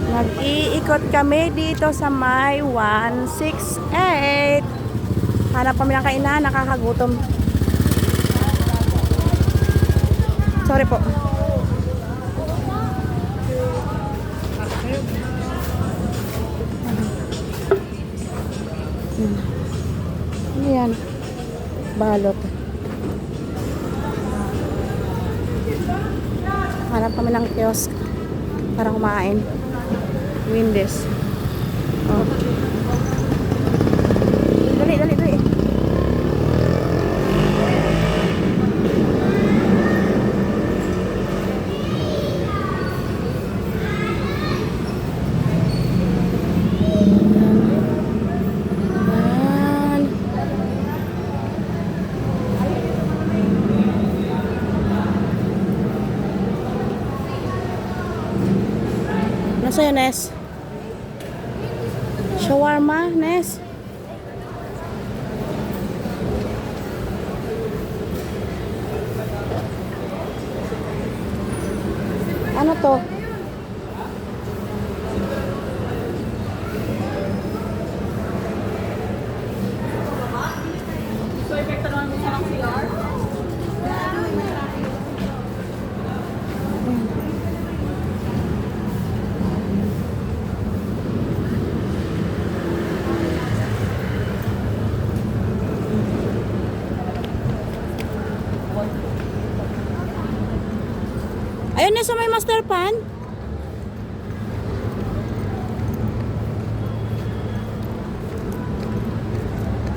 Nag-iikot kami dito sa may 168. Hanap kami ng kainan, nakakagutom. Sorry po. Ano yan? Balot. Hanap kami ng kiosk para kumain. Windes. Oh. Dali, dali, dali. Yan. Nasa yun, Nes? Shawarma, Nes? Ano to? Ayun na sa may master pan.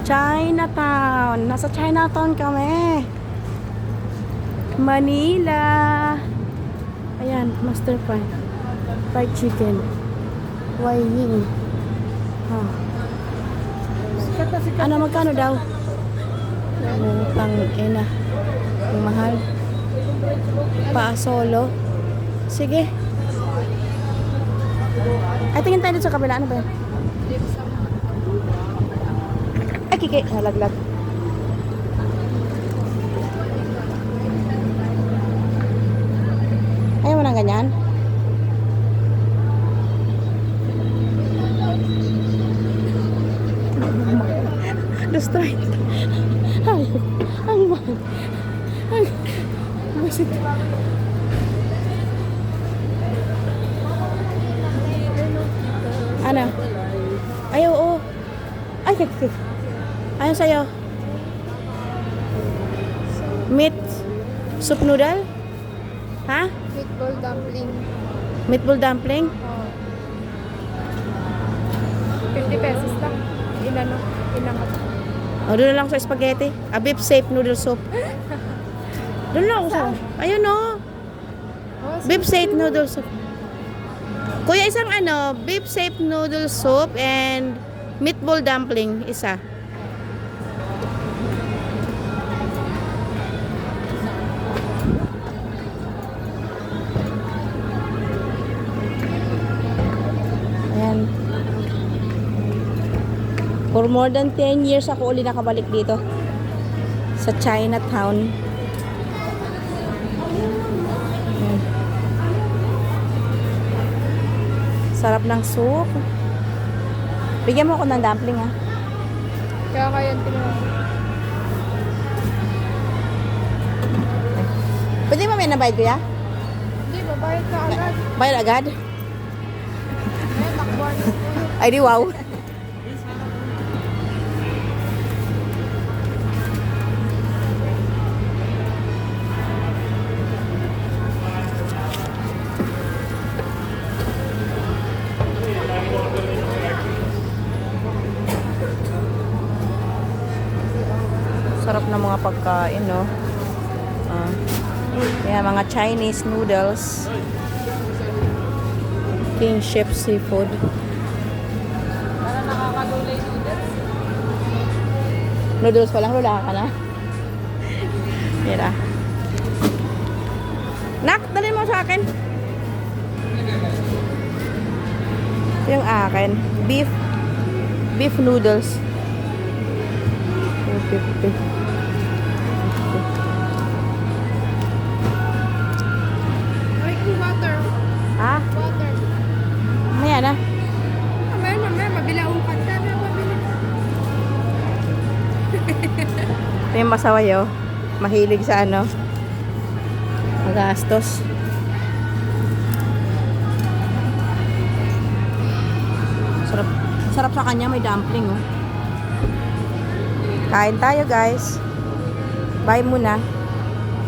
Chinatown. Nasa Chinatown kami. Manila. Ayan, master pan. Fried chicken. Wai Ying. Ano, magkano daw? Utang ina. Ang mahal. Pa solo. Sige. Ay, tingin tayo dito sa kabila. Ano ba yan? Ay, kiki. Nalaglag. Ayaw mo ng ganyan? Destroy. Ay, ang mahal. Ay, masit. Ano? Ay, oo. Ay, kiki. Ayaw sa'yo. Meat soup noodle? Ha? Meatball dumpling. Meatball dumpling? Oh. 50 pesos lang. Inangat. O, doon na lang sa spaghetti. Beef safe noodle soup. Doon lang ako sa... Ayun o. Beef safe noodle soup. Kuya, isang beef safe noodle soup and meatball dumpling. Isa. Ayan. For more than 10 years ako uli nakabalik dito sa Chinatown. Ayan. Sarap ng soup. Bigyan mo ako ng dumpling, ha? Kaya tinawag. Pwede mo may nabayad ko, ya? Hindi, babayad ka agad. Bayad agad? Eh, takbuhan. Ay, di wow. Sarap na mga pagkain, no? Kaya mga Chinese noodles. King Chef Seafood. Para nakakadulay noodles. Noodles pa lang, lula ka na. Mira. Nak, dalhin mo sa akin. Ito yung akin. Beef noodles. 250. Water. Ha? Water. May Ito yung masaway, oh. Mahilig sa ano. Magastos. Sarap. Sarap sa kanya. May dumpling, oh. Kain tayo, guys. Bye muna.